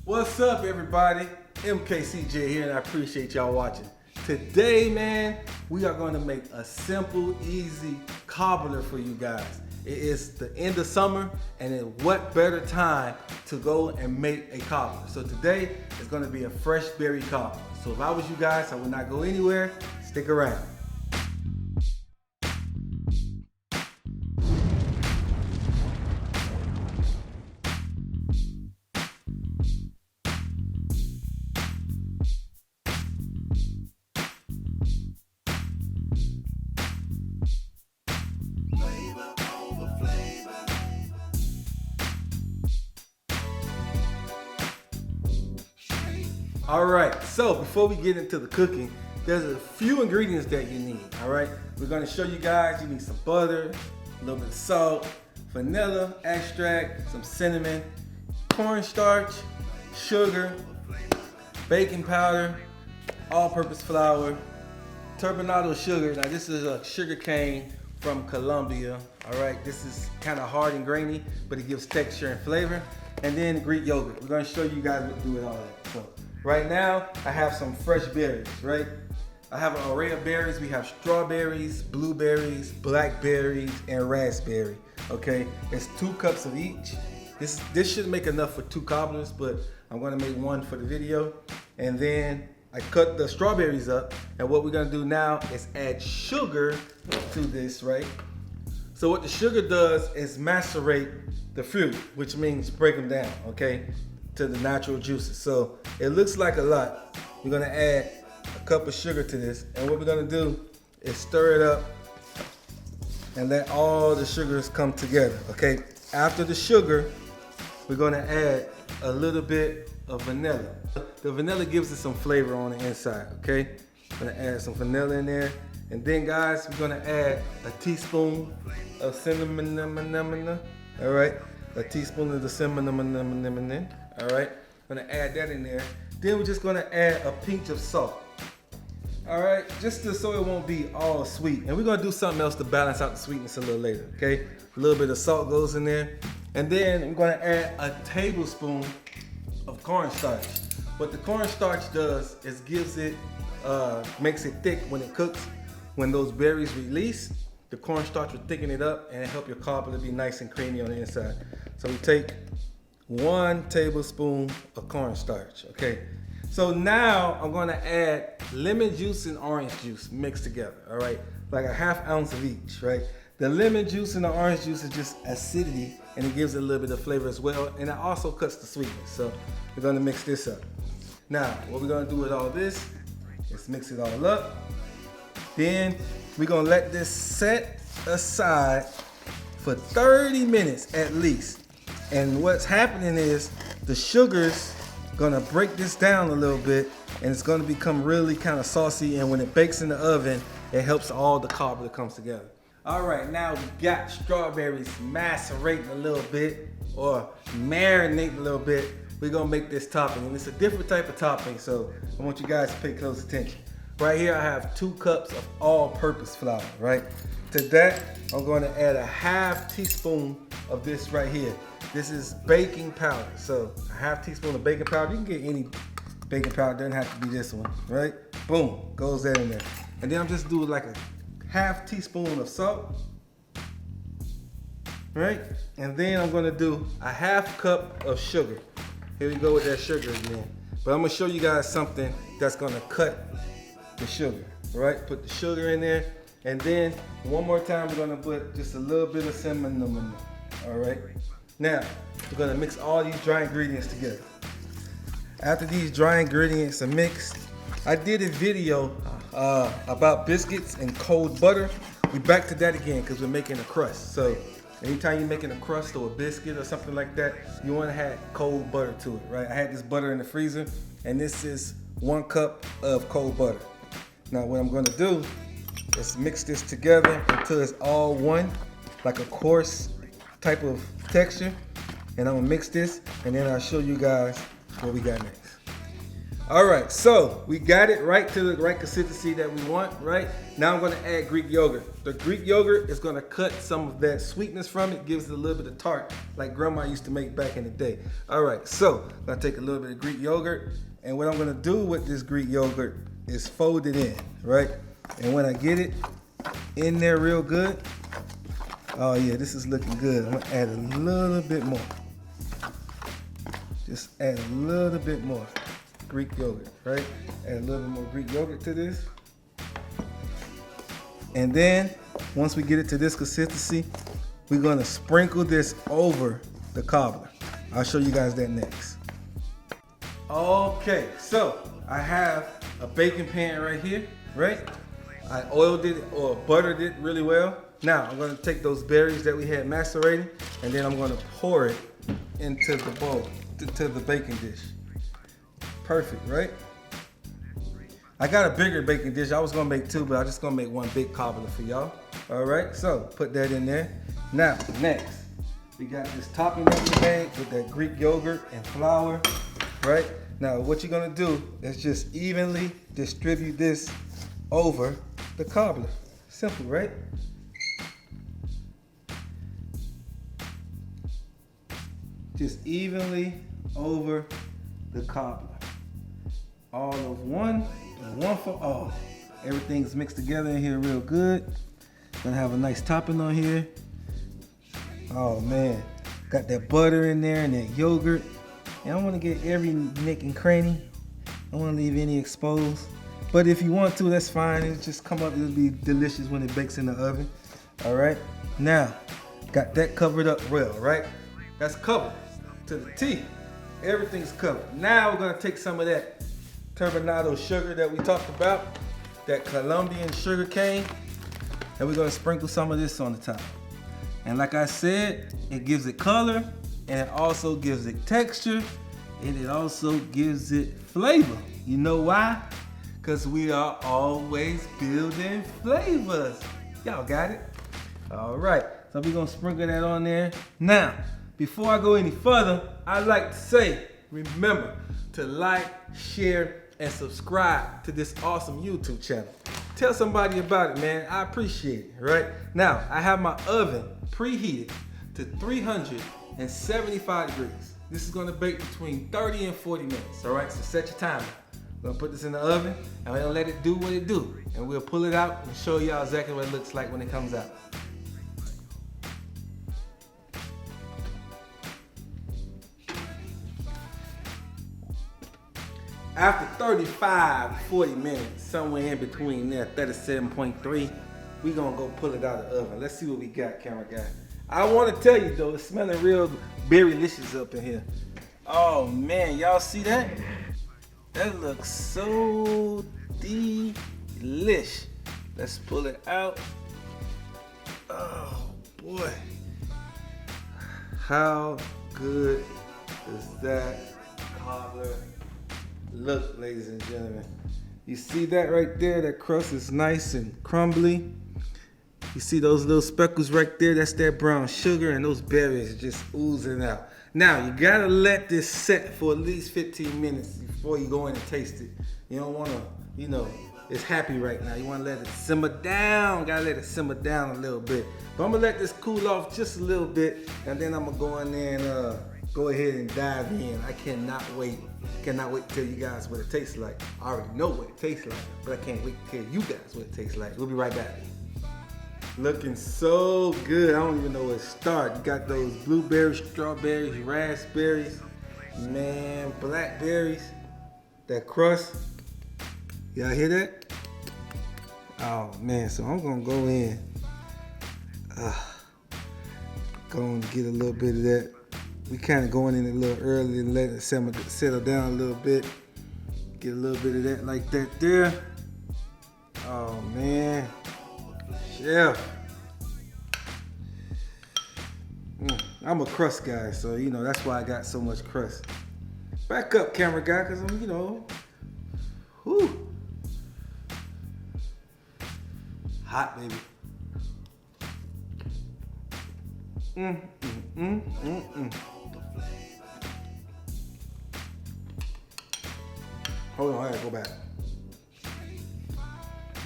What's up, everybody? MKCJ here, and I appreciate y'all watching. Today, man, we are going to make a simple, easy cobbler for you guys. It is the end of summer, and what better time to go and make a cobbler? So today is going to be a fresh berry cobbler. So if I was you guys, I would not go anywhere. Stick around. Alright, so before we get into the cooking, there's a few ingredients that you need, alright? We're going to show you guys, you need some butter, a little bit of salt, vanilla extract, some cinnamon, cornstarch, sugar, baking powder, all-purpose flour, turbinado sugar. Now this is a sugar cane from Colombia, alright? This is kind of hard and grainy, but it gives texture and flavor. And then Greek yogurt. We're going to show you guys what to do with all that. So right now, I have some fresh berries, right? I have an array of berries. We have strawberries, blueberries, blackberries, and raspberry, okay? It's 2 cups of each. This should make enough for 2 cobblers, but I'm gonna make one for the video. And then I cut the strawberries up, and what we're gonna do now is add sugar to this, right? So what the sugar does is macerate the fruit, which means break them down, okay, to the natural juices. So it looks like a lot. We're gonna add a cup of sugar to this, and what we're gonna do is stir it up and let all the sugars come together, okay? After the sugar, we're gonna add a little bit of vanilla. The vanilla gives it some flavor on the inside, okay? I'm gonna add some vanilla in there. And then guys, we're gonna add a teaspoon of cinnamon, all right? A teaspoon of the cinnamon, all right? I'm gonna add that in there. Then we're just gonna add a pinch of salt, all right? So it won't be all sweet. And we're gonna do something else to balance out the sweetness a little later, okay? A little bit of salt goes in there. And then I'm gonna add a tablespoon of cornstarch. What the cornstarch does is makes it thick when it cooks. When those berries release, the cornstarch will thicken it up and help your cobbler be nice and creamy on the inside. So we take 1 tablespoon of cornstarch, okay? So now I'm gonna add lemon juice and orange juice mixed together, all right? Like a 1/2 ounce of each, right? The lemon juice and the orange juice is just acidity, and it gives it a little bit of flavor as well, and it also cuts the sweetness. So we're gonna mix this up. Now, what we're gonna do with all this is mix it all up. Then we're gonna let this set aside for 30 minutes at least. And what's happening is the sugar's gonna break this down a little bit, and it's gonna become really kind of saucy, and when it bakes in the oven, it helps all the cobbler comes together. All right, now we got strawberries macerating a little bit, or marinating a little bit. We're gonna make this topping, and it's a different type of topping, so I want you guys to pay close attention. Right here I have 2 cups of all-purpose flour, right? To that, I'm gonna add a 1/2 teaspoon of this right here. This is baking powder. So a 1/2 teaspoon of baking powder. You can get any baking powder, doesn't have to be this one, right? Boom, goes that in there. And then I'm just doing like a 1/2 teaspoon of salt, right? And then I'm gonna do a 1/2 cup of sugar. Here we go with that sugar again. But I'm gonna show you guys something that's gonna cut the sugar, right? Put the sugar in there, and then one more time we're gonna put just a little bit of cinnamon, all right? Now, we're gonna mix all these dry ingredients together. After these dry ingredients are mixed, I did a video about biscuits and cold butter. We're back to that again because we're making a crust. So anytime you're making a crust or a biscuit or something like that, you wanna add cold butter to it, right? I had this butter in the freezer, and this is 1 cup of cold butter. Now what I'm gonna do is mix this together until it's all one, like a coarse type of texture. And I'm gonna mix this, and then I'll show you guys what we got next. All right, so we got it right to the right consistency that we want, right? Now I'm gonna add Greek yogurt. The Greek yogurt is gonna cut some of that sweetness from it, gives it a little bit of tart, like grandma used to make back in the day. All right, so I'm gonna take a little bit of Greek yogurt, and what I'm gonna do with this Greek yogurt is fold it in, right? And when I get it in there real good, oh yeah, this is looking good. I'm gonna add a little bit more. Just add a little bit more Greek yogurt, right? Add a little bit more Greek yogurt to this. And then, once we get it to this consistency, we're gonna sprinkle this over the cobbler. I'll show you guys that next. Okay, so I have a baking pan right here, right? I oiled it or buttered it really well. Now, I'm gonna take those berries that we had macerating, and then I'm gonna pour it into the bowl, to the baking dish. Perfect, right? I got a bigger baking dish. I was gonna make two, but I'm just gonna make one big cobbler for y'all. All right, so put that in there. Now, next, we got this topping that we made with that Greek yogurt and flour, right? Now, what you're gonna do is just evenly distribute this over the cobbler. Simple, right? Just evenly over the cobbler. All of one and one for all. Everything's mixed together in here real good. Gonna have a nice topping on here. Oh man, got that butter in there and that yogurt. And I wanna get every nick and cranny. I don't wanna leave any exposed. But if you want to, that's fine. It'll just come up, it'll be delicious when it bakes in the oven. All right, now, got that covered up well, right? That's covered to the T. Everything's covered. Now we're gonna take some of that turbinado sugar that we talked about, that Colombian sugar cane, and we're gonna sprinkle some of this on the top. And like I said, it gives it color, and it also gives it texture, and it also gives it flavor. You know why? Because we are always building flavors. Y'all got it? All right, so we're gonna sprinkle that on there. Now, before I go any further, I'd like to say, remember to like, share, and subscribe to this awesome YouTube channel. Tell somebody about it, man. I appreciate it, right? Now, I have my oven preheated to 375 degrees. This is gonna bake between 30 and 40 minutes, all right? So set your timer. We're gonna put this in the oven, and we're gonna let it do what it do. And we'll pull it out and show y'all exactly what it looks like when it comes out. After 35, 40 minutes, somewhere in between there, 37.3, we gonna go pull it out of the oven. Let's see what we got, camera guy. I wanna tell you though, it's smelling real berry-licious up in here. Oh man, y'all see that? That looks so delish. Let's pull it out. Oh boy. How good does that cobbler look, ladies and gentlemen? You see that right there? That crust is nice and crumbly. You see those little speckles right there? That's that brown sugar, and those berries just oozing out. Now, you gotta let this set for at least 15 minutes before you go in and taste it. You don't wanna, you know, it's happy right now. You wanna let it simmer down. Gotta let it simmer down a little bit. But I'm gonna let this cool off just a little bit, and then I'm gonna go in there and go ahead and dive in. I cannot wait. Cannot wait to tell you guys what it tastes like. I already know what it tastes like, but I can't wait to tell you guys what it tastes like. We'll be right back. Looking so good. I don't even know where to start. You got those blueberries, strawberries, raspberries, man, blackberries. That crust. Y'all hear that? Oh man, so I'm gonna go in. Go and get a little bit of that. We kind of going in a little early and let it settle down a little bit. Get a little bit of that like that there. Oh man. Chef. I'm a crust guy, so you know that's why I got so much crust. Back up, camera guy, because I'm, you know, whew. Hot, baby. Hold on, I gotta go back.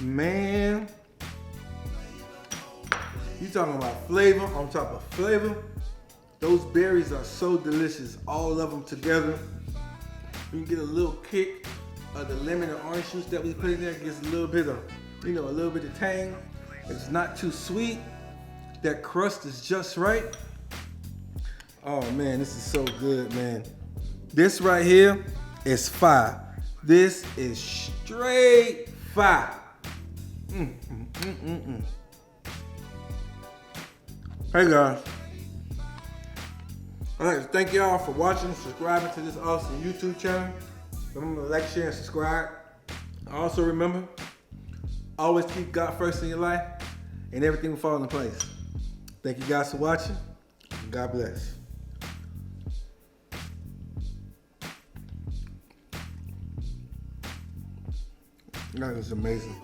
Man, you talking about flavor on top of flavor. Those berries are so delicious, all of them together. You can get a little kick of the lemon and orange juice that we put in there. It gives a little bit of, a little bit of tang. It's not too sweet. That crust is just right. Oh man, this is so good, man. This right here is fire. This is straight fire. Hey guys, I'd like to thank y'all for watching, subscribing to this awesome YouTube channel. Remember to like, share, and subscribe. Also remember, always keep God first in your life and everything will fall into place. Thank you guys for watching. God bless. That is amazing.